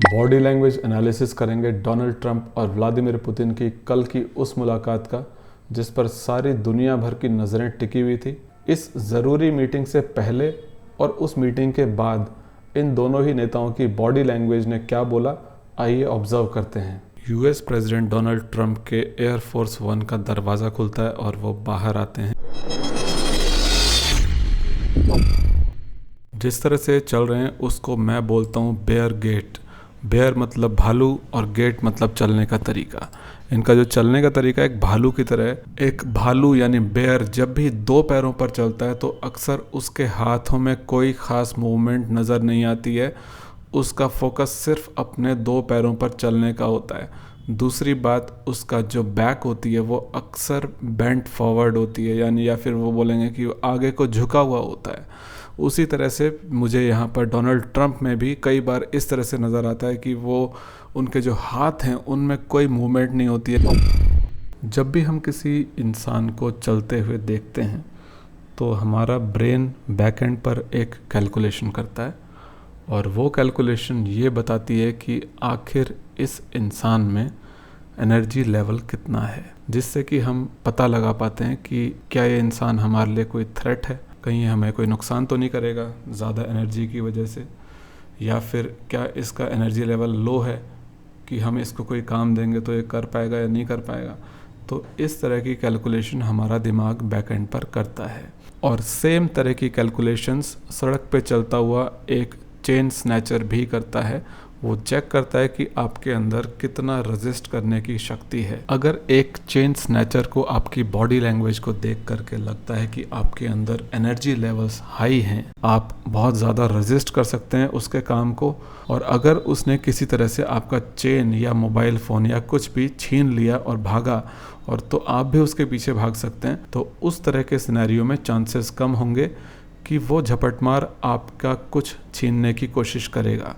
Body language analysis करेंगे Donald Trump और Vladimir Putin की कल की उस मुलाकात का जिस पर सारी दुनिया भर की नज़रें टिकी हुई थी। इस ज़रूरी मीटिंग से पहले और उस मीटिंग के बाद इन दोनों ही नेताओं की बॉडी लैंग्वेज ने क्या बोला, आइए ऑब्जर्व करते हैं। यूएस प्रेसिडेंट डोनाल्ड ट्रंप के एयरफोर्स वन का दरवाज़ा खुलता है और वो बाहर आते हैं। जिस तरह से चल रहे हैं उसको मैं बोलता हूँ बेयर गेट। बेयर मतलब भालू और गेट मतलब चलने का तरीका। इनका जो चलने का तरीका एक भालू की तरह है। एक भालू यानी बेयर जब भी दो पैरों पर चलता है तो अक्सर उसके हाथों में कोई ख़ास मूवमेंट नज़र नहीं आती है। उसका फोकस सिर्फ अपने दो पैरों पर चलने का होता है। दूसरी बात, उसका जो बैक होती है वो अक्सर बेंट फॉरवर्ड होती है, यानी या फिर वो बोलेंगे कि वो आगे को झुका हुआ होता है। उसी तरह से मुझे यहाँ पर डोनाल्ड ट्रंप में भी कई बार इस तरह से नज़र आता है कि वो उनके जो हाथ हैं उनमें कोई मूवमेंट नहीं होती है। जब भी हम किसी इंसान को चलते हुए देखते हैं तो हमारा ब्रेन बैक एंड पर एक कैलकुलेशन करता है और वो कैलकुलेशन ये बताती है कि आखिर इस इंसान में एनर्जी लेवल कितना है, जिससे कि हम पता लगा पाते हैं कि क्या ये इंसान हमारे लिए कोई थ्रेट है, कहीं हमें कोई नुकसान तो नहीं करेगा ज़्यादा एनर्जी की वजह से, या फिर क्या इसका एनर्जी लेवल लो है कि हम इसको कोई काम देंगे तो ये कर पाएगा या नहीं कर पाएगा। तो इस तरह की कैलकुलेशन हमारा दिमाग बैक एंड पर करता है। और सेम तरह की कैलकुलेशंस सड़क पे चलता हुआ एक चेन स्नैचर भी करता है। वो चेक करता है कि आपके अंदर कितना रेजिस्ट करने की शक्ति है। अगर एक चेन स्नैचर को आपकी बॉडी लैंग्वेज को देख करके लगता है कि आपके अंदर एनर्जी लेवल्स हाई हैं, आप बहुत ज़्यादा रेजिस्ट कर सकते हैं उसके काम को, और अगर उसने किसी तरह से आपका चेन या मोबाइल फ़ोन या कुछ भी छीन लिया और भागा और तो आप भी उसके पीछे भाग सकते हैं, तो उस तरह के सिनेरियो में चांसेस कम होंगे कि वो झपटमार आपका कुछ छीनने की कोशिश करेगा।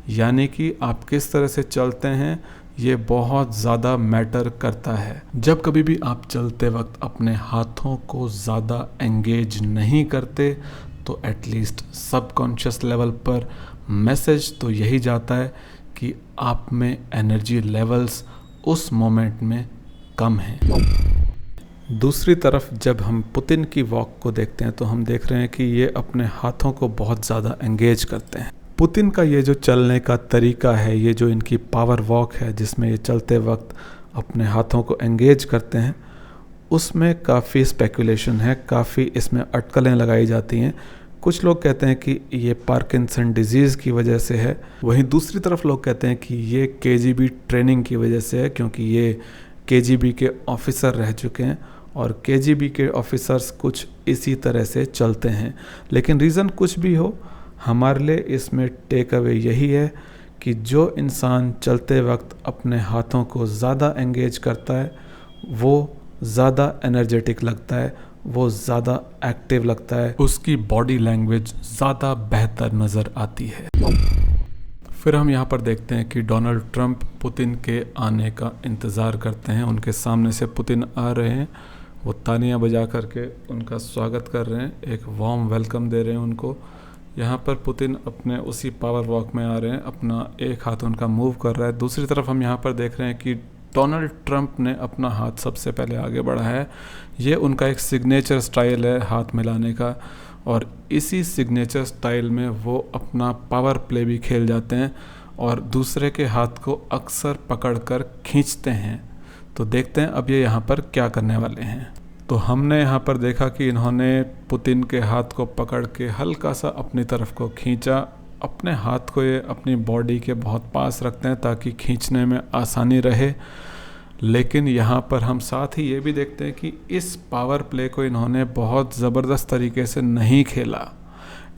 यानी कि आप किस तरह से चलते हैं ये बहुत ज़्यादा मैटर करता है। जब कभी भी आप चलते वक्त अपने हाथों को ज़्यादा एंगेज नहीं करते तो एटलीस्ट सबकॉन्शियस लेवल पर मैसेज तो यही जाता है कि आप में एनर्जी लेवल्स उस मोमेंट में कम हैं। दूसरी तरफ जब हम पुतिन की वॉक को देखते हैं तो हम देख रहे हैं कि ये अपने हाथों को बहुत ज़्यादा एंगेज करते हैं। पुतिन का ये जो चलने का तरीका है, ये जो इनकी पावर वॉक है जिसमें ये चलते वक्त अपने हाथों को एंगेज करते हैं, उसमें काफ़ी स्पेकुलेशन है, काफ़ी इसमें अटकलें लगाई जाती हैं। कुछ लोग कहते हैं कि ये पार्किंसन डिजीज़ की वजह से है, वहीं दूसरी तरफ लोग कहते हैं कि ये केजीबी ट्रेनिंग की वजह से है, क्योंकि ये केजीबी के ऑफिसर रह चुके हैं और केजीबी के ऑफिसर्स कुछ इसी तरह से चलते हैं। लेकिन रीज़न कुछ भी हो, हमारे लिए इसमें टेक अवे यही है कि जो इंसान चलते वक्त अपने हाथों को ज़्यादा एंगेज करता है वो ज़्यादा एनर्जेटिक लगता है, वो ज़्यादा एक्टिव लगता है, उसकी बॉडी लैंग्वेज ज़्यादा बेहतर नज़र आती है। फिर हम यहाँ पर देखते हैं कि डोनाल्ड ट्रंप पुतिन के आने का इंतज़ार करते हैं। उनके सामने से पुतिन आ रहे हैं, वो तालियां बजा करके उनका स्वागत कर रहे हैं, एक वार्म वेलकम दे रहे हैं उनको। यहाँ पर पुतिन अपने उसी पावर वॉक में आ रहे हैं, अपना एक हाथ उनका मूव कर रहा है। दूसरी तरफ हम यहाँ पर देख रहे हैं कि डोनाल्ड ट्रंप ने अपना हाथ सबसे पहले आगे बढ़ाया है। ये उनका एक सिग्नेचर स्टाइल है हाथ मिलाने का, और इसी सिग्नेचर स्टाइल में वो अपना पावर प्ले भी खेल जाते हैं और दूसरे के हाथ को अक्सर पकड़कर खींचते हैं। तो देखते हैं अब ये यहाँ पर क्या करने वाले हैं। तो हमने यहाँ पर देखा कि इन्होंने पुतिन के हाथ को पकड़ के हल्का सा अपनी तरफ को खींचा। अपने हाथ को ये अपनी बॉडी के बहुत पास रखते हैं ताकि खींचने में आसानी रहे। लेकिन यहाँ पर हम साथ ही ये भी देखते हैं कि इस पावर प्ले को इन्होंने बहुत ज़बरदस्त तरीके से नहीं खेला।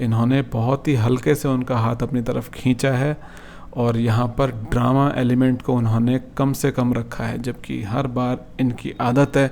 इन्होंने बहुत ही हल्के से उनका हाथ अपनी तरफ खींचा है और यहाँ पर ड्रामा एलिमेंट को उन्होंने कम से कम रखा है, जबकि हर बार इनकी आदत है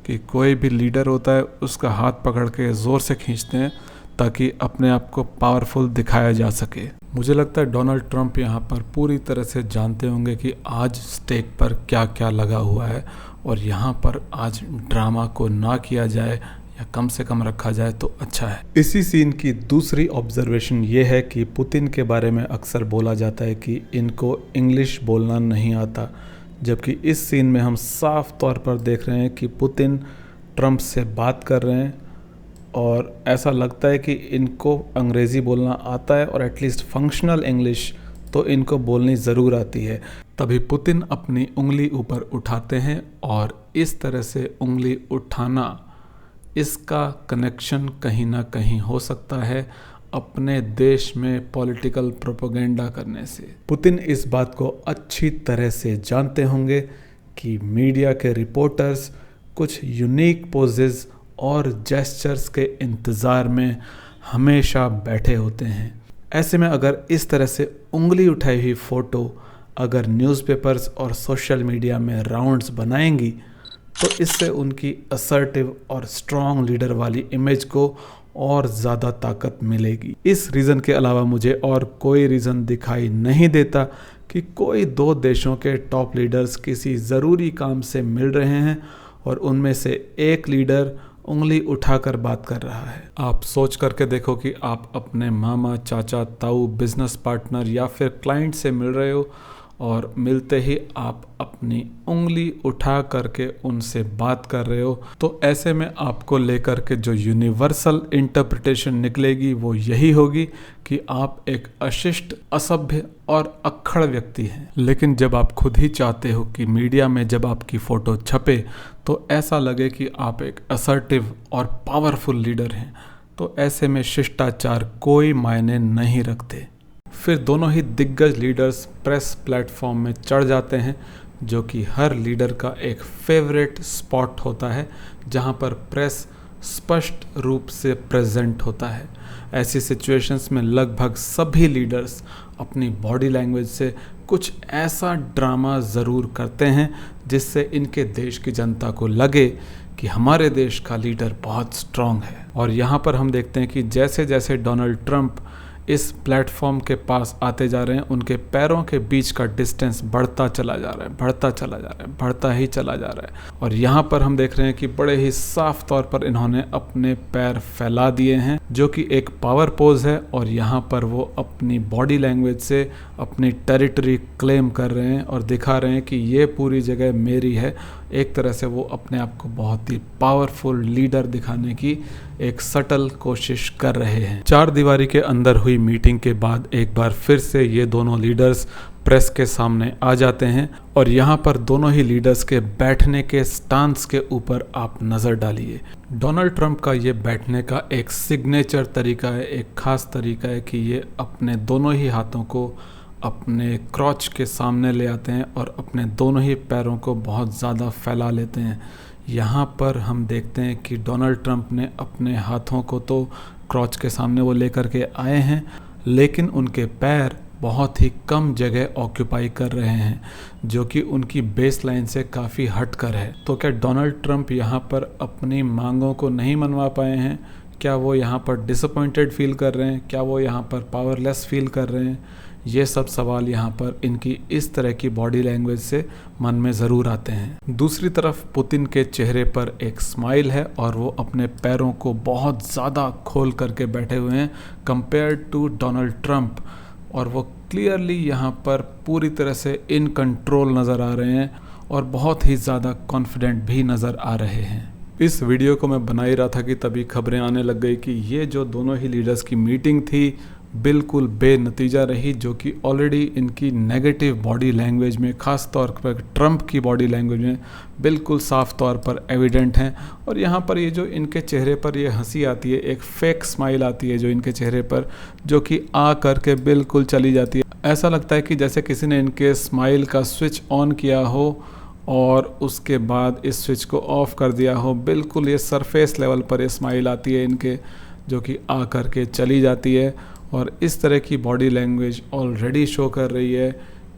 कि कोई भी लीडर होता है उसका हाथ पकड़ के ज़ोर से खींचते हैं ताकि अपने आप को पावरफुल दिखाया जा सके। मुझे लगता है डोनाल्ड ट्रंप यहाँ पर पूरी तरह से जानते होंगे कि आज स्टेक पर क्या क्या लगा हुआ है और यहाँ पर आज ड्रामा को ना किया जाए, या कम से कम रखा जाए तो अच्छा है। इसी सीन की दूसरी ऑब्जर्वेशन ये है कि पुतिन के बारे में अक्सर बोला जाता है कि इनको इंग्लिश बोलना नहीं आता, जबकि इस सीन में हम साफ तौर पर देख रहे हैं कि पुतिन ट्रंप से बात कर रहे हैं और ऐसा लगता है कि इनको अंग्रेज़ी बोलना आता है और एटलीस्ट फंक्शनल इंग्लिश तो इनको बोलनी ज़रूर आती है। तभी पुतिन अपनी उंगली ऊपर उठाते हैं और इस तरह से उंगली उठाना, इसका कनेक्शन कहीं ना कहीं हो सकता है अपने देश में पॉलिटिकल प्रोपेगेंडा करने से। पुतिन इस बात को अच्छी तरह से जानते होंगे कि मीडिया के रिपोर्टर्स कुछ यूनिक पोजेस और जेस्चर्स के इंतज़ार में हमेशा बैठे होते हैं। ऐसे में अगर इस तरह से उंगली उठाई हुई फ़ोटो अगर न्यूज़पेपर्स और सोशल मीडिया में राउंड्स बनाएंगी तो इससे उनकी असर्टिव और स्ट्रॉन्ग लीडर वाली इमेज को और ज़्यादा ताकत मिलेगी। इस रीज़न के अलावा मुझे और कोई रीज़न दिखाई नहीं देता कि कोई दो देशों के टॉप लीडर्स किसी ज़रूरी काम से मिल रहे हैं और उनमें से एक लीडर उंगली उठाकर बात कर रहा है। आप सोच करके देखो कि आप अपने मामा, चाचा, ताऊ, बिजनेस पार्टनर या फिर क्लाइंट से मिल रहे हो और मिलते ही आप अपनी उंगली उठा करके उनसे बात कर रहे हो, तो ऐसे में आपको लेकर के जो यूनिवर्सल इंटरप्रिटेशन निकलेगी वो यही होगी कि आप एक अशिष्ट, असभ्य और अक्खड़ व्यक्ति हैं। लेकिन जब आप खुद ही चाहते हो कि मीडिया में जब आपकी फ़ोटो छपे तो ऐसा लगे कि आप एक असर्टिव और पावरफुल लीडर हैं, तो ऐसे में शिष्टाचार कोई मायने नहीं रखते। फिर दोनों ही दिग्गज लीडर्स प्रेस प्लेटफॉर्म में चढ़ जाते हैं, जो कि हर लीडर का एक फेवरेट स्पॉट होता है जहां पर प्रेस स्पष्ट रूप से प्रेजेंट होता है। ऐसी सिचुएशंस में लगभग सभी लीडर्स अपनी बॉडी लैंग्वेज से कुछ ऐसा ड्रामा ज़रूर करते हैं जिससे इनके देश की जनता को लगे कि हमारे देश का लीडर बहुत स्ट्रांग है। और यहाँ पर हम देखते हैं कि जैसे जैसे डोनाल्ड ट्रंप इस प्लेटफॉर्म के पास आते जा रहे हैं, उनके पैरों के बीच का डिस्टेंस बढ़ता चला जा रहा है, बढ़ता चला जा रहा है, बढ़ता ही चला जा रहा है। और यहाँ पर हम देख रहे हैं कि बड़े ही साफ तौर पर इन्होंने अपने पैर फैला दिए हैं, जो कि एक पावर पोज है। और यहाँ पर वो अपनी बॉडी लैंग्वेज से अपनी टेरिटरी क्लेम कर रहे हैं और दिखा रहे हैं कि ये पूरी जगह मेरी है। एक तरह से वो अपने आप को बहुत ही पावरफुल लीडर दिखाने की एक सटल कोशिश कर रहे हैं। चार दीवारी के अंदर हुई मीटिंग के बाद एक बार फिर से ये दोनों लीडर्स प्रेस के सामने आ जाते हैं और यहाँ पर दोनों ही लीडर्स के बैठने के स्टांस के ऊपर आप नज़र डालिए। डोनाल्ड ट्रंप का ये बैठने का एक सिग्नेचर तरीका है, एक ख़ास तरीका है कि ये अपने दोनों ही हाथों को अपने क्रॉच के सामने ले आते हैं और अपने दोनों ही पैरों को बहुत ज़्यादा फैला लेते हैं। यहाँ पर हम देखते हैं कि डोनाल्ड ट्रंप ने अपने हाथों को तो क्रॉच के सामने वो लेकर के आए हैं, लेकिन उनके पैर बहुत ही कम जगह ऑक्यूपाई कर रहे हैं, जो कि उनकी बेस लाइन से काफ़ी हटकर है। तो क्या डोनाल्ड ट्रंप यहाँ पर अपनी मांगों को नहीं मनवा पाए हैं? क्या वो यहाँ पर डिसअपॉइंटेड फील कर रहे हैं? क्या वो यहाँ पर पावरलेस फील कर रहे हैं? ये सब सवाल यहाँ पर इनकी इस तरह की बॉडी लैंग्वेज से मन में ज़रूर आते हैं। दूसरी तरफ पुतिन के चेहरे पर एक स्माइल है और वो अपने पैरों को बहुत ज़्यादा खोल करके बैठे हुए हैं कंपेयर टू डोनाल्ड ट्रंप, और वो क्लियरली यहाँ पर पूरी तरह से इन कंट्रोल नज़र आ रहे हैं और बहुत ही ज़्यादा कॉन्फिडेंट भी नज़र आ रहे हैं। इस वीडियो को मैं बना ही रहा था कि तभी खबरें आने लग गई कि ये जो दोनों ही लीडर्स की मीटिंग थी बिल्कुल बेनतीजा रही, जो कि ऑलरेडी इनकी नेगेटिव बॉडी लैंग्वेज में, ख़ास तौर पर ट्रंप की बॉडी लैंग्वेज में बिल्कुल साफ तौर पर एविडेंट हैं। और यहाँ पर ये जो इनके चेहरे पर ये हंसी आती है, एक फेक स्माइल आती है जो इनके चेहरे पर, जो कि आ करके बिल्कुल चली जाती है। ऐसा लगता है कि जैसे किसी ने इनके स्माइल का स्विच ऑन किया हो और उसके बाद इस स्विच को ऑफ कर दिया हो। बिल्कुल ये सरफेस लेवल पर ये स्माइल आती है इनके, जो कि आ करके चली जाती है। और इस तरह की बॉडी लैंग्वेज ऑलरेडी शो कर रही है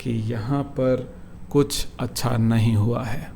कि यहाँ पर कुछ अच्छा नहीं हुआ है।